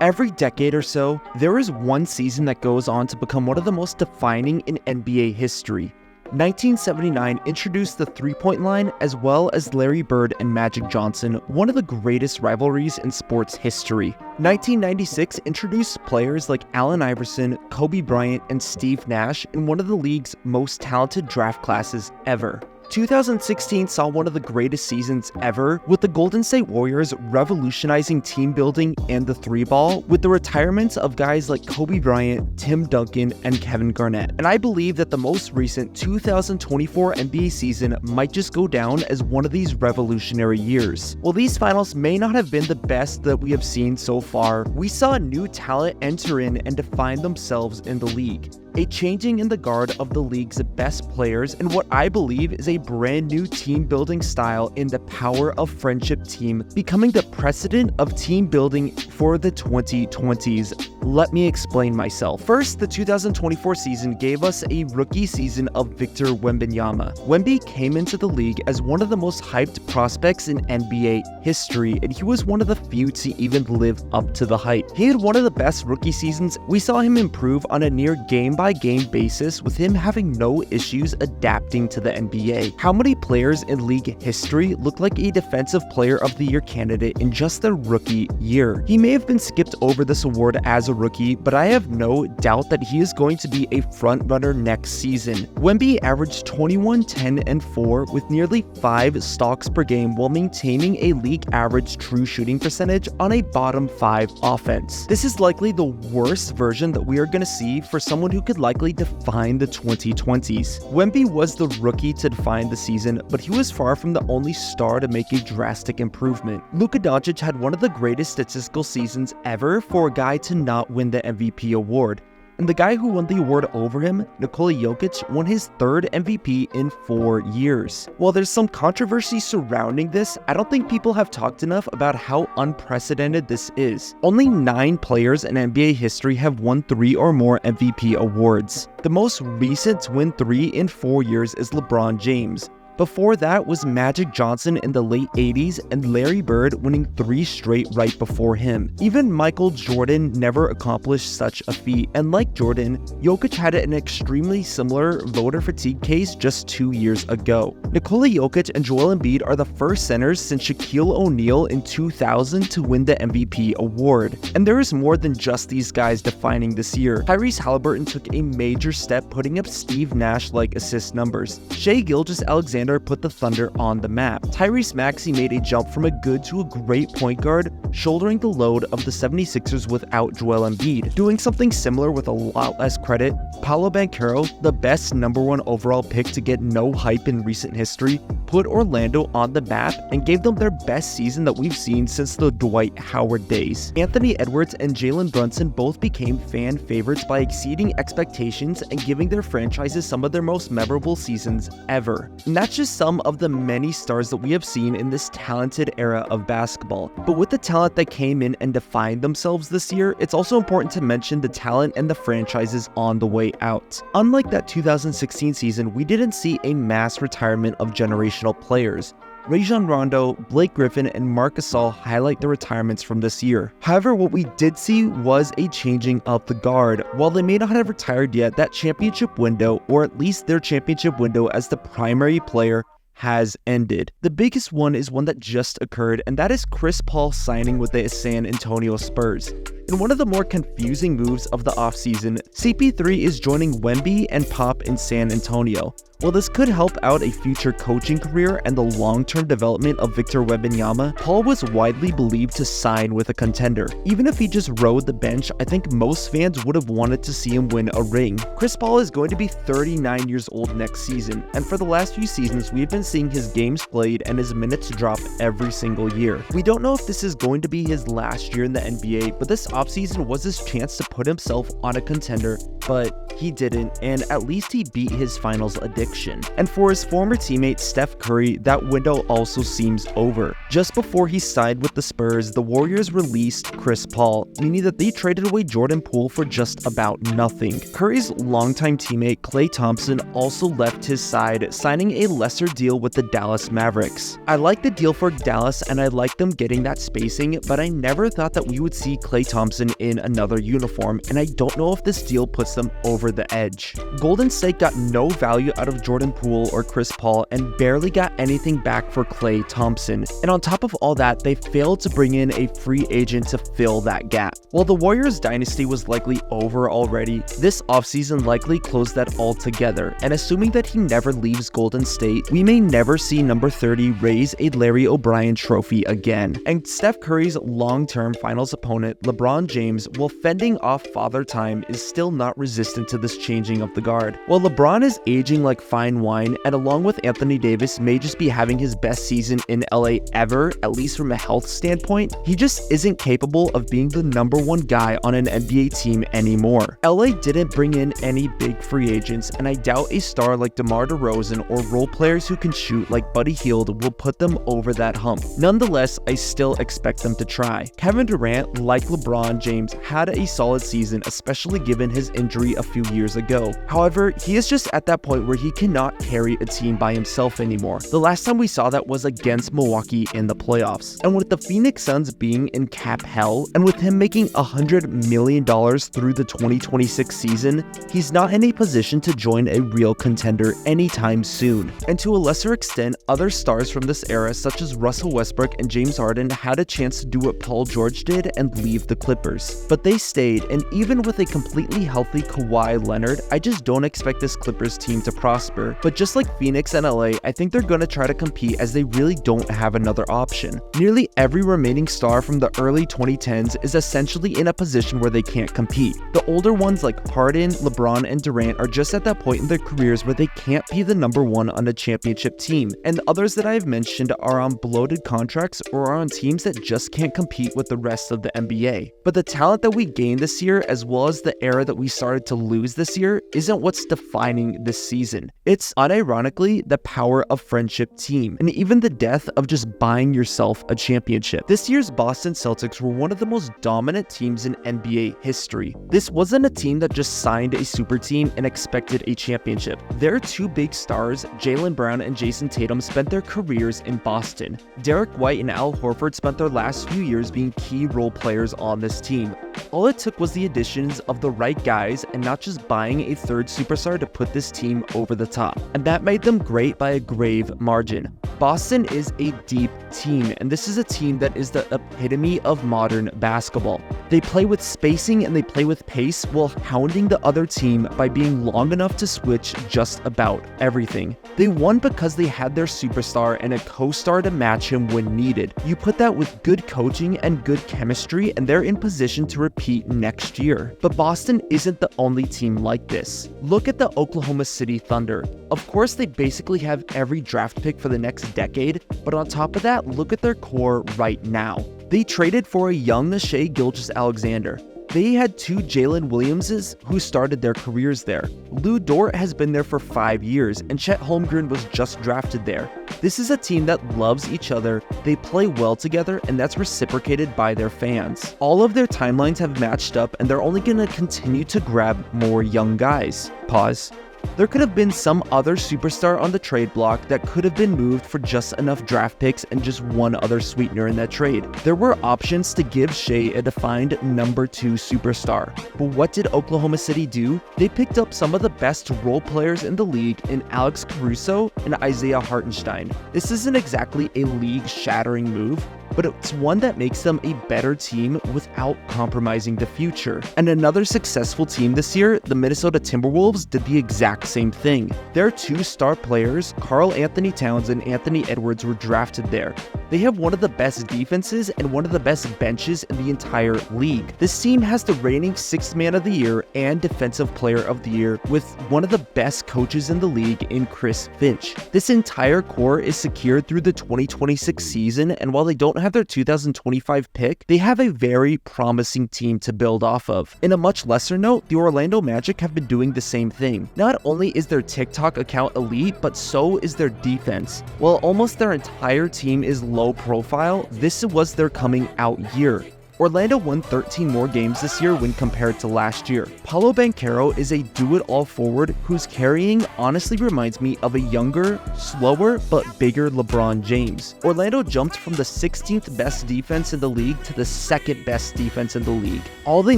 Every decade or so, there is one season that goes on to become one of the most defining in NBA history. 1979 introduced the three-point line as well as Larry Bird and Magic Johnson, one of the greatest rivalries in sports history. 1996 introduced players like Allen Iverson, Kobe Bryant, and Steve Nash in one of the league's most talented draft classes ever. 2016 saw one of the greatest seasons ever, with the Golden State Warriors revolutionizing team building and the three ball with the retirements of guys like Kobe Bryant, Tim Duncan, and Kevin Garnett. And I believe that the most recent 2024 NBA season might just go down as one of these revolutionary years. While these finals may not have been the best that we have seen so far, we saw new talent enter in and define themselves in the league. A changing in the guard of the league's best players and what I believe is a brand new team building style in the power of friendship team becoming the precedent of team building for the 2020s. Let me explain myself. First, the 2024 season gave us a rookie season of Victor Wembanyama. Wemby came into the league as one of the most hyped prospects in NBA history, and he was one of the few to even live up to the hype. He had one of the best rookie seasons. We saw him improve on a near game-by-game basis, with him having no issues adapting to the NBA. How many players in league history look like a Defensive Player of the Year candidate in just their rookie year? He may have been skipped over this award as a rookie, but I have no doubt that he is going to be a front runner next season. Wemby averaged 21, 10, and 4 with nearly 5 stocks per game while maintaining a league average true shooting percentage on a bottom 5 offense. This is likely the worst version that we are going to see for someone who could likely define the 2020s. Wemby was the rookie to define the season, but he was far from the only star to make a drastic improvement. Luka Doncic had one of the greatest statistical seasons ever for a guy to not win the MVP award. And the guy who won the award over him, Nikola Jokic, won his 3rd MVP in 4 years. While there's some controversy surrounding this, I don't think people have talked enough about how unprecedented this is. Only 9 players in NBA history have won 3 or more MVP awards. The most recent to win 3 in 4 years is LeBron James. Before that was Magic Johnson in the late 80s and Larry Bird winning 3 straight right before him. Even Michael Jordan never accomplished such a feat, and like Jordan, Jokic had an extremely similar voter fatigue case just 2 years ago. Nikola Jokic and Joel Embiid are the first centers since Shaquille O'Neal in 2000 to win the MVP award. And there is more than just these guys defining this year. Tyrese Halliburton took a major step, putting up Steve Nash-like assist numbers. Shai Gilgeous-Alexander put the Thunder on the map. Tyrese Maxey made a jump from a good to a great point guard, shouldering the load of the 76ers without Joel Embiid. Doing something similar with a lot less credit, Paolo Banchero, the best #1 overall pick to get no hype in recent history, put Orlando on the map and gave them their best season that we've seen since the Dwight Howard days. Anthony Edwards and Jalen Brunson both became fan favorites by exceeding expectations and giving their franchises some of their most memorable seasons ever. And that's just some of the many stars that we have seen in this talented era of basketball. But with the talent that came in and defined themselves this year, it's also important to mention the talent and the franchises on the way out. Unlike that 2016 season, we didn't see a mass retirement of generational players. Rajon Rondo, Blake Griffin, and Marc Gasol highlight the retirements from this year. However, what we did see was a changing of the guard. While they may not have retired yet, that championship window, or at least their championship window as the primary player, has ended. The biggest one is one that just occurred, and that is Chris Paul signing with the San Antonio Spurs. In one of the more confusing moves of the offseason, CP3 is joining Wemby and Pop in San Antonio. While this could help out a future coaching career and the long-term development of Victor Wembanyama, Paul was widely believed to sign with a contender. Even if he just rode the bench, I think most fans would have wanted to see him win a ring. Chris Paul is going to be 39 years old next season, and for the last few seasons, we've been seeing his games played and his minutes drop every single year. We don't know if this is going to be his last year in the NBA, but this offseason was his chance to put himself on a contender, but he didn't, and at least he beat his finals addiction. And for his former teammate Steph Curry, that window also seems over. Just before he signed with the Spurs, the Warriors released Chris Paul, meaning that they traded away Jordan Poole for just about nothing. Curry's longtime teammate Klay Thompson also left his side, signing a lesser deal with the Dallas Mavericks. I like the deal for Dallas and I like them getting that spacing, but I never thought that we would see Klay Thompson in another uniform, and I don't know if this deal puts them over the edge. Golden State got no value out of Jordan Poole or Chris Paul and barely got anything back for Klay Thompson. And on top of all that, they failed to bring in a free agent to fill that gap. While the Warriors dynasty was likely over already, this offseason likely closed that altogether, and assuming that he never leaves Golden State, we may never see number 30 raise a Larry O'Brien trophy again. And Steph Curry's long-term finals opponent, LeBron James, while fending off Father Time, is still not resistant to this changing of the guard. While LeBron is aging like fine wine, and along with Anthony Davis may just be having his best season in LA ever, at least from a health standpoint, he just isn't capable of being the number one guy on an NBA team anymore. LA didn't bring in any big free agents, and I doubt a star like DeMar DeRozan or role players who can shoot like Buddy Hield will put them over that hump. Nonetheless, I still expect them to try. Kevin Durant, like LeBron James, had a solid season, especially given his injury a few years ago. However, he is just at that point where he cannot carry a team by himself anymore. The last time we saw that was against Milwaukee in the playoffs. And with the Phoenix Suns being in cap hell, and with him making $100 million through the 2026 season, he's not in a position to join a real contender anytime soon. And to a lesser extent, other stars from this era such as Russell Westbrook and James Harden had a chance to do what Paul George did and leave the Clippers. But they stayed, and even with a completely healthy Kawhi Leonard, I just don't expect this Clippers team to prosper. But just like Phoenix and LA, I think they're gonna try to compete as they really don't have another option. Nearly every remaining star from the early 2010s is essentially in a position where they can't compete. The older ones like Harden, LeBron, and Durant are just at that point in their careers where they can't be the number one on a championship team, and the others that I have mentioned are on bloated contracts or are on teams that just can't compete with the rest of the NBA. But the talent that we gained this year, as well as the era that we started to lose this year, isn't what's defining this season. It's unironically the power of friendship team, and even the death of just buying yourself a championship. This year's Boston Celtics were one of the most dominant teams in NBA history. This wasn't a team that just signed a super team and expected a championship. Their two big stars, Jaylen Brown and Jason Tatum, spent their careers in Boston. Derek White and Al Horford spent their last few years being key role players on this team. All it took was the additions of the right guys and not just buying a third superstar to put this team over the top. And that made them great by a grave margin. Boston is a deep team, and this is a team that is the epitome of modern basketball. They play with spacing and they play with pace while hounding the other team by being long enough to switch just about everything. They won because they had their superstar and a co-star to match him when needed. You put that with good coaching and good chemistry, and they're in position to repeat next year. But Boston isn't the only team like this. Look at the Oklahoma City Thunder. Of course, they basically have every draft pick for the next decade, but on top of that, look at their core right now. They traded for a young Shai Gilgeous-Alexander. They had two Jalen Williamses who started their careers there. Lou Dort has been there for 5 years, and Chet Holmgren was just drafted there. This is a team that loves each other, they play well together, and that's reciprocated by their fans. All of their timelines have matched up, and they're only going to continue to grab more young guys. Pause. There could have been some other superstar on the trade block that could have been moved for just enough draft picks and just one other sweetener in that trade. There were options to give Shai a defined number 2 superstar. But what did Oklahoma City do? They picked up some of the best role players in the league in Alex Caruso and Isaiah Hartenstein. This isn't exactly a league-shattering move, but it's one that makes them a better team without compromising the future. And another successful team this year, the Minnesota Timberwolves, did the exact same thing. Their 2 star players, Karl Anthony Towns and Anthony Edwards, were drafted there. They have one of the best defenses and one of the best benches in the entire league. This team has the reigning 6th Man of the Year and Defensive Player of the Year with one of the best coaches in the league in Chris Finch. This entire core is secured through the 2026 season, and while they don't have their 2025 pick, they have a very promising team to build off of. In a much lesser note, the Orlando Magic have been doing the same thing. Not only is their TikTok account elite, but so is their defense. While almost their entire team is low profile, this was their coming out year. Orlando won 13 more games this year when compared to last year. Paolo Banchero is a do-it-all forward whose carrying honestly reminds me of a younger, slower, but bigger LeBron James. Orlando jumped from the 16th best defense in the league to the 2nd best defense in the league. All they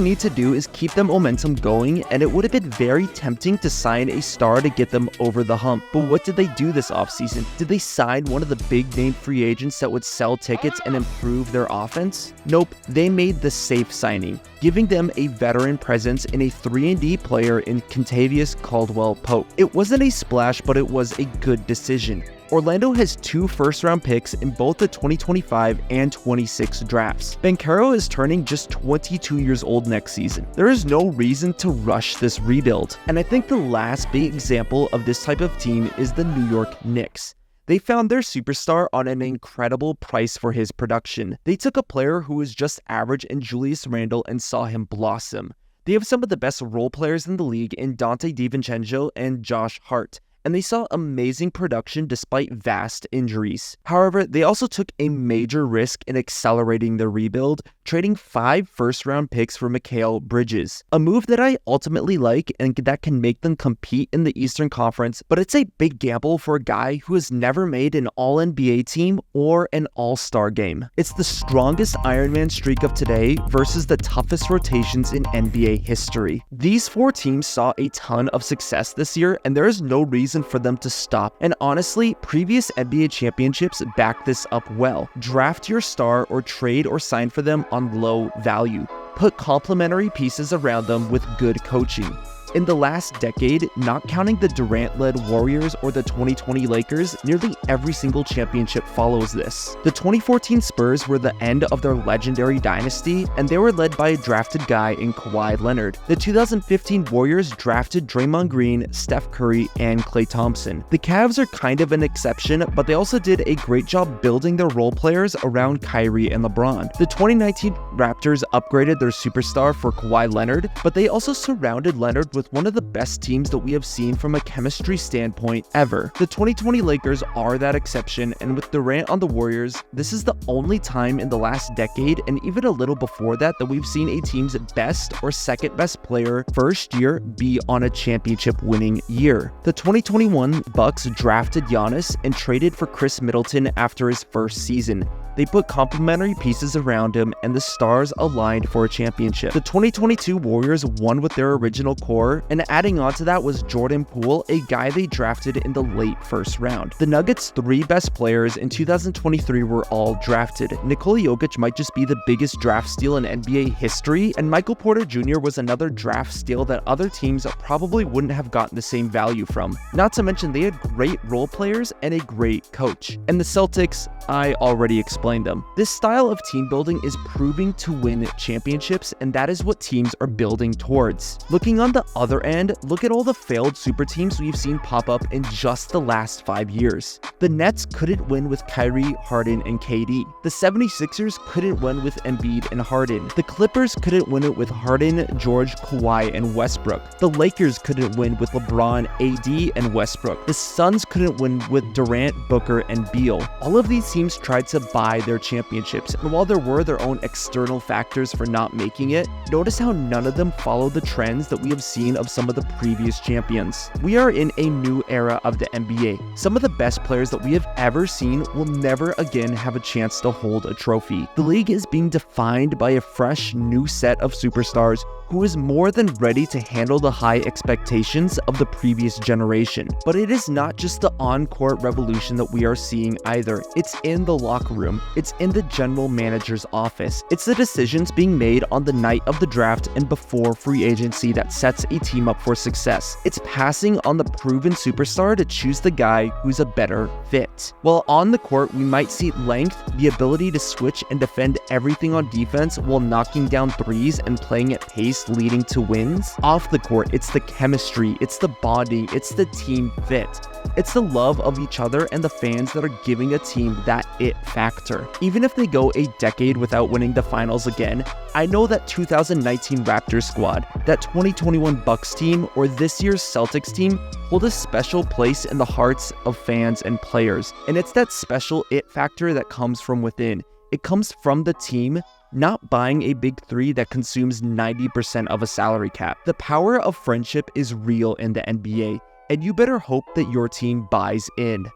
need to do is keep the momentum going, and it would have been very tempting to sign a star to get them over the hump. But what did they do this offseason? Did they sign one of the big-name free agents that would sell tickets and improve their offense? Nope, they made the safe signing, giving them a veteran presence in a 3-and-D player in Kentavious Caldwell-Pope. It wasn't a splash, but it was a good decision. Orlando has 2 first-round picks in both the 2025 and 26 drafts. Banchero is turning just 22 years old next season. There is no reason to rush this rebuild, and I think the last big example of this type of team is the New York Knicks. They found their superstar on an incredible price for his production. They took a player who was just average in Julius Randle and saw him blossom. They have some of the best role players in the league in Dante DiVincenzo and Josh Hart, and they saw amazing production despite vast injuries. However, they also took a major risk in accelerating their rebuild, trading 5 first-round picks for Mikal Bridges, a move that I ultimately like and that can make them compete in the Eastern Conference, but it's a big gamble for a guy who has never made an All-NBA team or an All-Star game. It's the strongest Iron Man streak of today versus the toughest rotations in NBA history. These 4 teams saw a ton of success this year, and there is no reason for them to stop. And honestly, previous NBA championships back this up well. Draft your star or trade or sign for them on low value. Put complementary pieces around them with good coaching. In the last decade, not counting the Durant-led Warriors or the 2020 Lakers, nearly every single championship follows this. The 2014 Spurs were the end of their legendary dynasty, and they were led by a drafted guy in Kawhi Leonard. The 2015 Warriors drafted Draymond Green, Steph Curry, and Klay Thompson. The Cavs are kind of an exception, but they also did a great job building their role players around Kyrie and LeBron. The 2019 Raptors upgraded their superstar for Kawhi Leonard, but they also surrounded Leonard with one of the best teams that we have seen from a chemistry standpoint ever. The 2020 Lakers are that exception, and with Durant on the Warriors, this is the only time in the last decade, and even a little before that we've seen a team's best or second best player first year be on a championship winning year. The 2021 Bucks drafted Giannis and traded for Chris Middleton after his first season. They put complementary pieces around him, and the stars aligned for a championship. The 2022 Warriors won with their original core, and adding on to that was Jordan Poole, a guy they drafted in the late first round. The Nuggets' 3 best players in 2023 were all drafted. Nikola Jokic might just be the biggest draft steal in NBA history, and Michael Porter Jr. was another draft steal that other teams probably wouldn't have gotten the same value from. Not to mention they had great role players and a great coach. And the Celtics, I already explained them. This style of team building is proving to win championships, and that is what teams are building towards. Looking on the other end, look at all the failed super teams we've seen pop up in just the last 5 years. The Nets couldn't win with Kyrie, Harden, and KD. The 76ers couldn't win with Embiid and Harden. The Clippers couldn't win it with Harden, George, Kawhi, and Westbrook. The Lakers couldn't win with LeBron, AD, and Westbrook. The Suns couldn't win with Durant, Booker, and Beal. All of these teams tried to buy their championships, and while there were their own external factors for not making it, notice how none of them followed the trends that we have seen of some of the previous champions. We are in a new era of the NBA. Some of the best players that we have ever seen will never again have a chance to hold a trophy. The league is being defined by a fresh new set of superstars who is more than ready to handle the high expectations of the previous generation. But it is not just the on-court revolution that we are seeing either. It's in the locker room. It's in the general manager's office. It's the decisions being made on the night of the draft and before free agency that sets a team up for success. It's passing on the proven superstar to choose the guy who's a better fit. While on the court, we might see length, the ability to switch and defend everything on defense while knocking down threes and playing at pace leading to wins. Off the court, it's the chemistry, it's the bonding, it's the team fit. It's the love of each other and the fans that are giving a team that it factor. Even if they go a decade without winning the finals again, I know that 2019 Raptors squad, that 2021 Bucks team, or this year's Celtics team hold a special place in the hearts of fans and players. And it's that special it factor that comes from within. It comes from the team not buying a big three that consumes 90% of a salary cap. The power of friendship is real in the NBA, and you better hope that your team buys in.